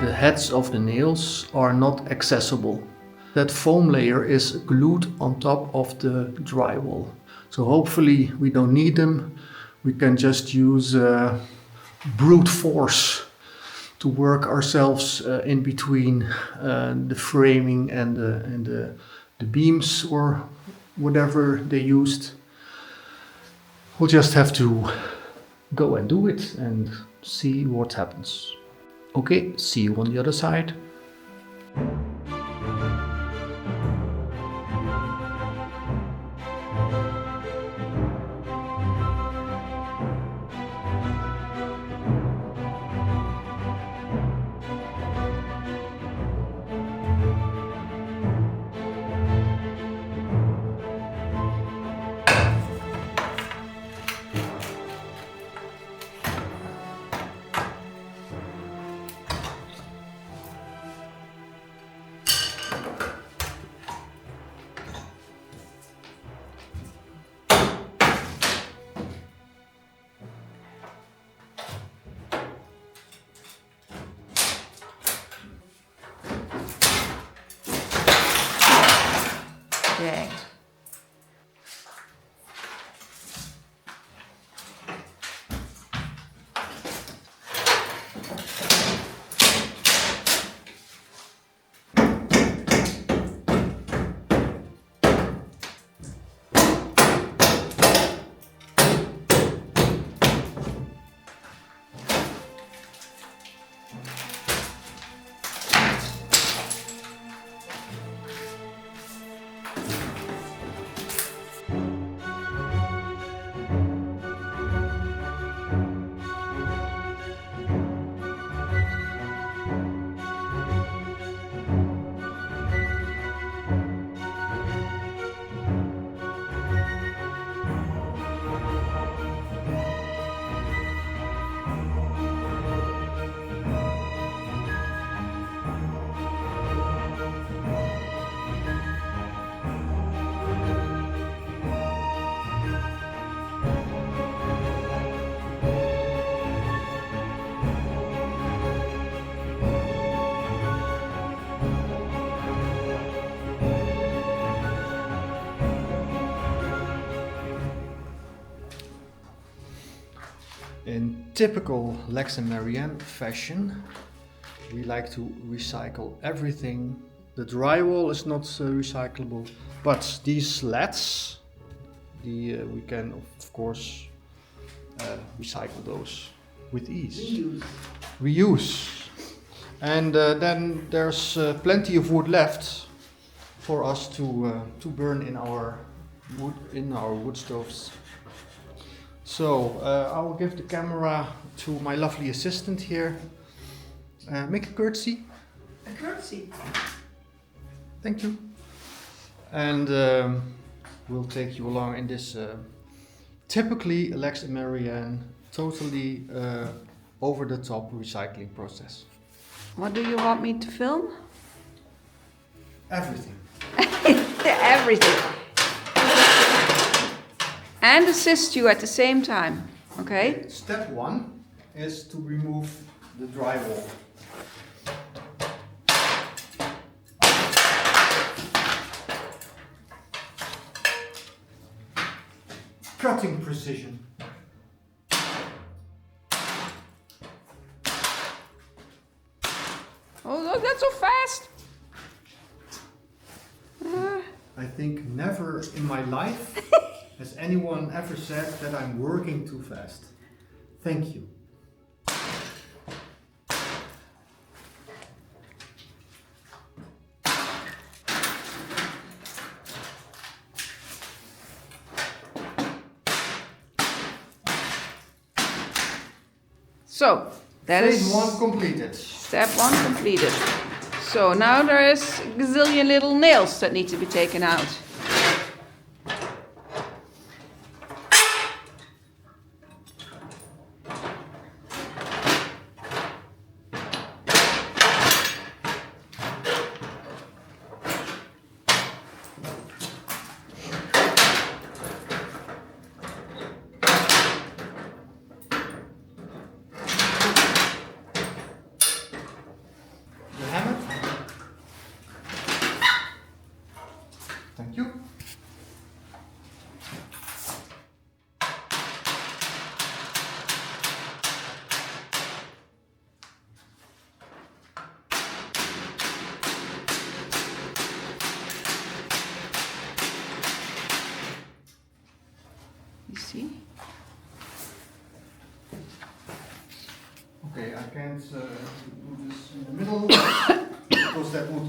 The heads of the nails are not accessible. That foam layer is glued on top of the drywall. So hopefully we don't need them. We can just use brute force to work ourselves in between the framing and the beams or whatever they used. We'll just have to go and do it and see what happens. Okay, see you on the other side. Dang. In typical Lex and Marianne fashion, we like to recycle everything. The drywall is not recyclable, but these slats, we can of course recycle those with ease. Reuse. And then there's plenty of wood left for us to burn in our wood stoves. So I will give the camera to my lovely assistant here. Make a curtsy. A curtsy. Thank you. And we'll take you along in this typically Lex and Marianne, totally over-the-top recycling process. What do you want me to film? Everything. Everything. And assist you at the same time. Okay. Step 1 is to remove the drywall. Cutting precision. Oh, look, that's so fast. I think never in my life has anyone ever said that I'm working too fast. Thank you. So, that is Phase 1 completed. step 1 completed. So now there is a gazillion little nails that need to be taken out. The hammer. Thank you. You see? Okay, I can't do this in the middle because that would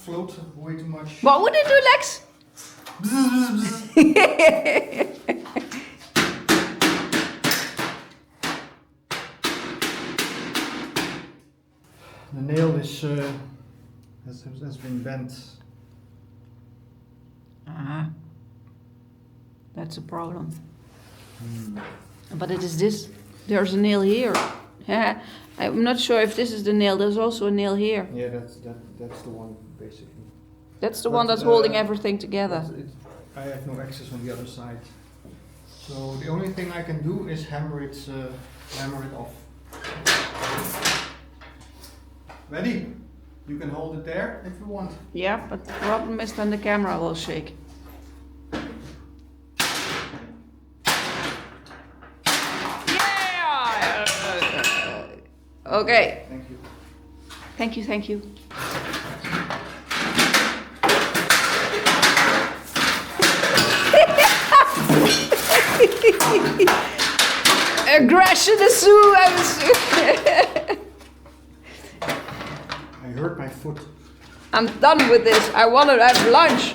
float way too much. What would it do, Lex? The nail is has been bent. That's a problem. But it is this. There's a nail here. I'm not sure if this is the nail. There's also a nail here. Yeah, that's the one basically. That's the But, one that's holding everything together. I have no access on the other side, so the only thing I can do is hammer it off. Ready? You can hold it there if you want. Yeah, but the problem is then the camera will shake. Yeah! Okay. Thank you. Thank you, thank you. Aggression is so. I hurt my foot. I'm done with this. I want to have lunch.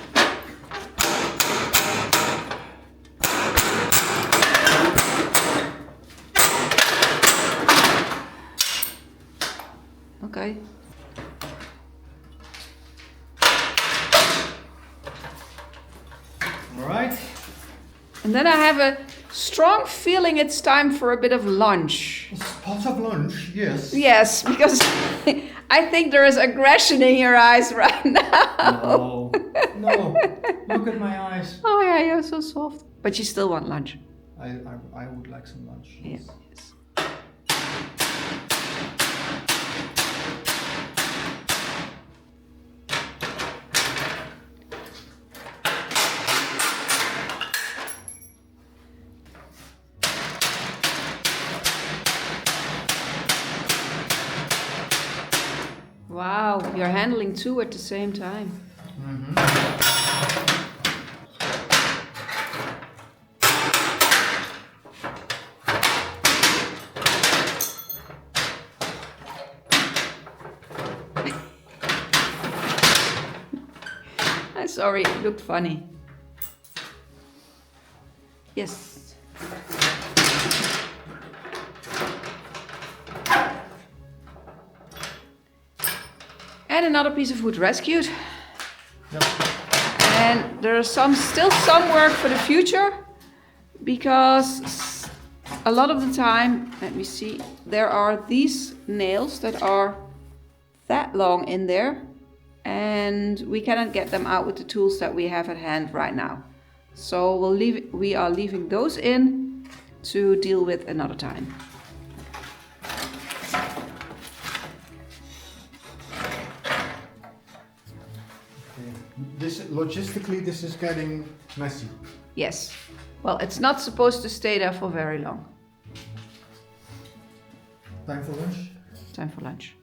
Okay. All right. And then I have a strong feeling it's time for a bit of lunch. A spot of lunch, yes. Yes, because I think there is aggression in your eyes right now. No. Look at my eyes. Oh yeah, you're so soft. But you still want lunch. I would like some lunch. Yes. Wow, you're handling two at the same time. I'm sorry, it looked funny. Yes. And another piece of wood rescued. Yep. And there is still some work for the future, because a lot of the time, let me see, there are these nails that are that long in there, and we cannot get them out with the tools that we have at hand right now. So we are leaving those in to deal with another time. This logistically, this is getting messy. Yes. Well, it's not supposed to stay there for very long. Time for lunch? Time for lunch.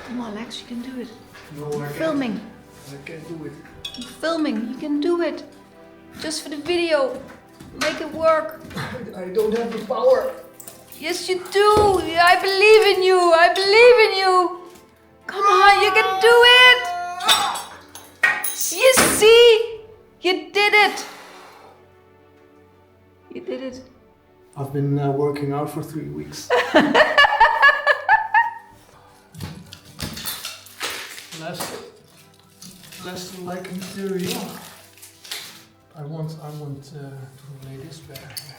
Come on, Lex, you can do it. No, I can't. Filming. I can't do it. Filming, you can do it. Just for the video. Make it work. I don't have the power. Yes, you do. I believe in you. I believe in you. Come on, you can do it. You see? You did it. You did it. I've been working out for 3 weeks. less like material. I want to lay this better here.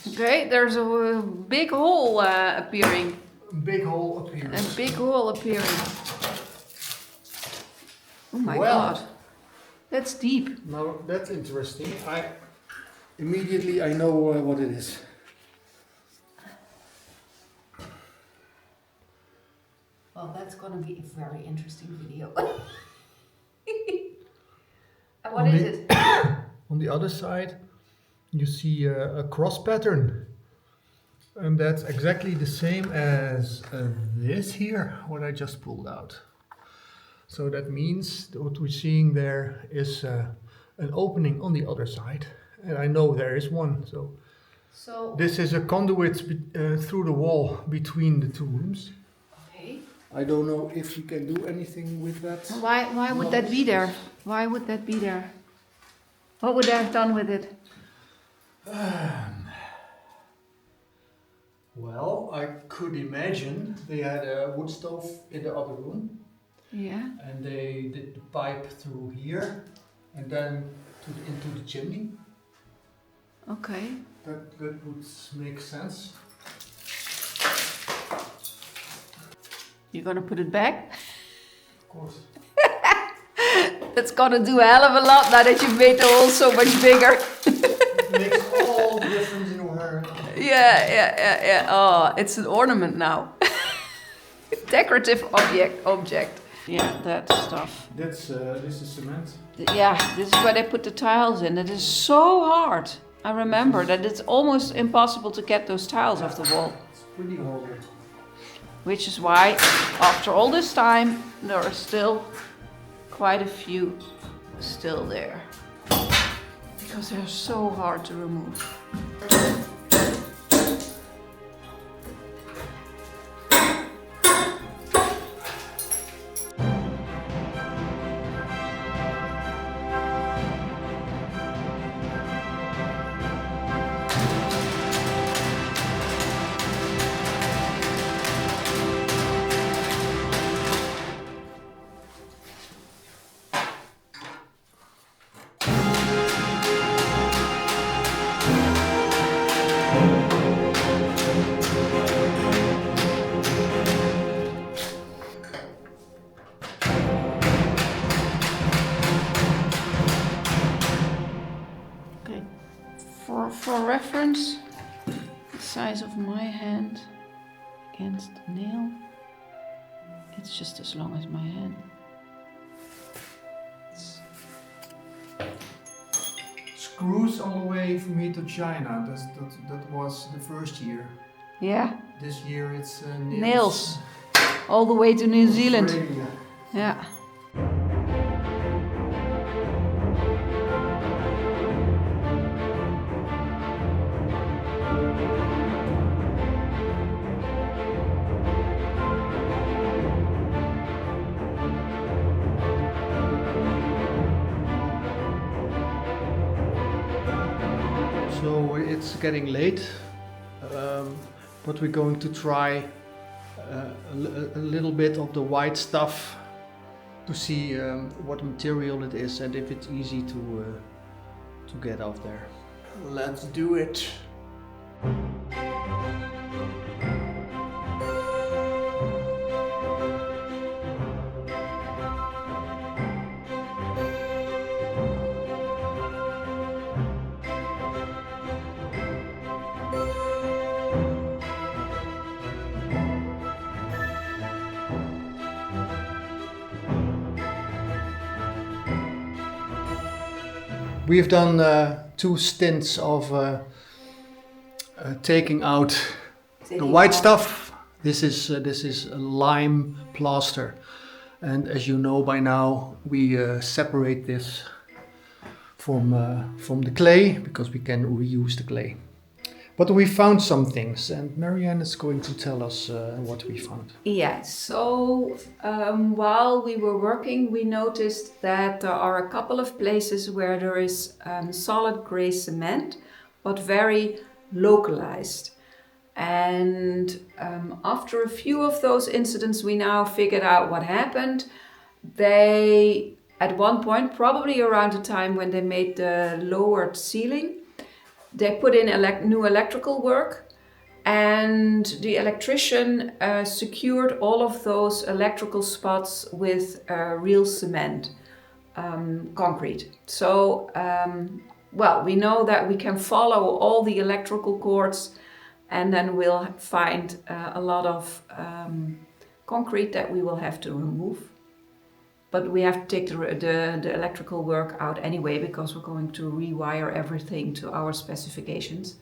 Okay, there's a big hole appearing. Big hole appears. A big hole appearing. Oh my Well. god. That's deep. Now that's interesting. I know what it is. Well, that's going to be a very interesting video. What is it? On the other side, you see a cross pattern. And that's exactly the same as this here, what I just pulled out. So that means that what we're seeing there is an opening on the other side. And I know there is one. So this is a conduit through the wall between the two rooms. Okay. I don't know if you can do anything with that. Why would that be there? Why would that be there? What would I have done with it? Well, I could imagine they had a wood stove in the other room. Yeah. And they did the pipe through here and then into the chimney. Okay. That would make sense. You're gonna put it back? Of course. That's gonna do a hell of a lot now that you've made the hole so much bigger. It makes all the difference in the world. Yeah. Oh, it's an ornament now. Decorative object. Yeah, that stuff. This is cement. Yeah, this is where they put the tiles in. It is so hard. I remember that it's almost impossible to get those tiles off the wall. It's pretty hard. Which is why, after all this time, there are still quite a few still there. Because they're so hard to remove. For reference, the size of my hand against the nail, it's just as long as my hand. Screws all the way from here to China. That was the first year. Yeah. This year it's Nails. All the way to New Zealand. Australia. Yeah. So it's getting late, but we're going to try a little bit of the white stuff to see what material it is and if it's easy to get off there. Let's do it. We've done 2 stints of taking out the white stuff. This is a lime plaster, and as you know by now, we separate this from the clay because we can reuse the clay. But we found some things, and Marianne is going to tell us what we found. Yeah, so while we were working, we noticed that there are a couple of places where there is solid grey cement, but very localized. And after a few of those incidents, we now figured out what happened. They, at one point, probably around the time when they made the lowered ceiling, they put in new electrical work, and the electrician secured all of those electrical spots with real cement, concrete. So, well, we know that we can follow all the electrical cords, and then we'll find a lot of concrete that we will have to remove. But we have to take the electrical work out anyway because we're going to rewire everything to our specifications.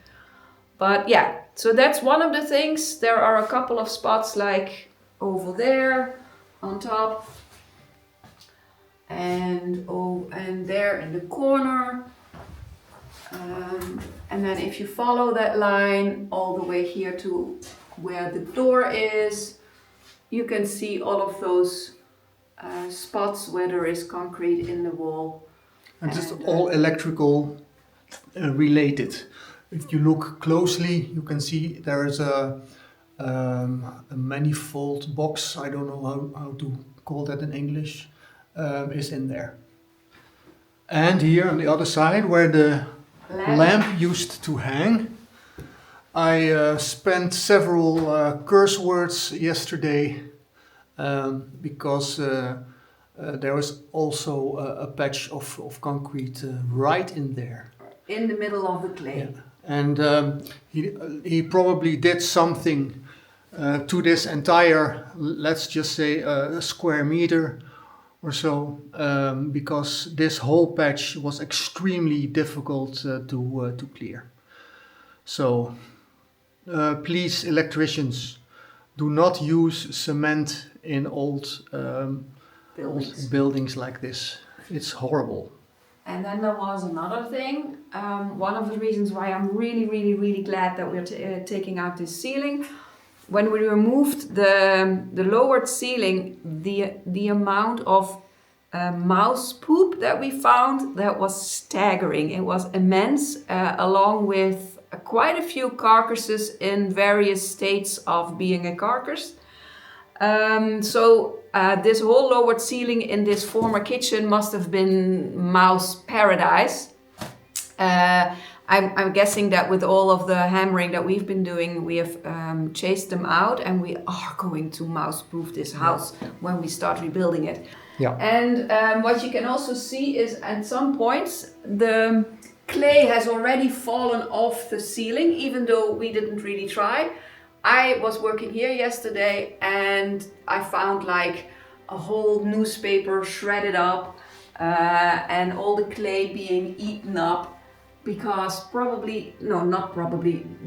But yeah, so that's one of the things. There are a couple of spots like over there on top and there in the corner. And then if you follow that line all the way here to where the door is, you can see all of those spots where there is concrete in the wall. And it's all electrical related. If you look closely, you can see there is a manifold box, I don't know how to call that in English, is in there. And here on the other side where the lamp used to hang, I spent several curse words yesterday because there was also a patch of concrete right in there. In the middle of the clay. Yeah. And he probably did something to this entire, let's just say a square meter or so, because this whole patch was extremely difficult to clear. So please, electricians, do not use cement in old buildings like this. It's horrible. And then there was another thing. One of the reasons why I'm really glad that we're taking out this ceiling. When we removed the lowered ceiling, the amount of mouse poop that we found, that was staggering. It was immense, along with quite a few carcasses in various states of being a carcass. So this whole lowered ceiling in this former kitchen must have been mouse paradise. I'm guessing that with all of the hammering that we've been doing, we have chased them out, and we are going to mouse-proof this house when we start rebuilding it. Yeah. And what you can also see is at some points the clay has already fallen off the ceiling, even though we didn't really try. I was working here yesterday and I found like a whole newspaper shredded up and all the clay being eaten up, because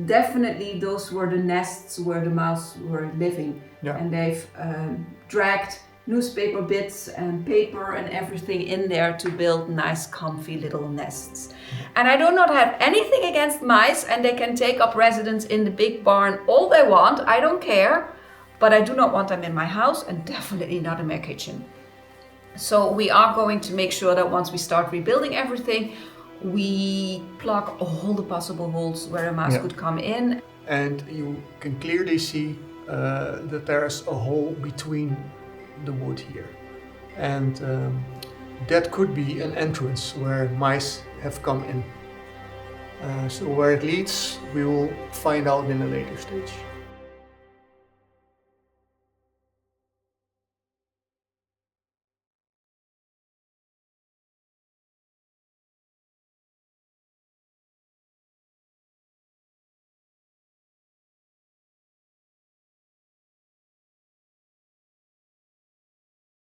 definitely those were the nests where the mouse were living. Yeah. And they've dragged newspaper bits and paper and everything in there to build nice comfy little nests. And I do not have anything against mice, and they can take up residence in the big barn all they want, I don't care, but I do not want them in my house and definitely not in my kitchen. So we are going to make sure that once we start rebuilding everything, we plug all the possible holes where a mouse could come in. And you can clearly see that there's a hole between the wood here. And that could be an entrance where mice have come in. So where it leads, we will find out in a later stage.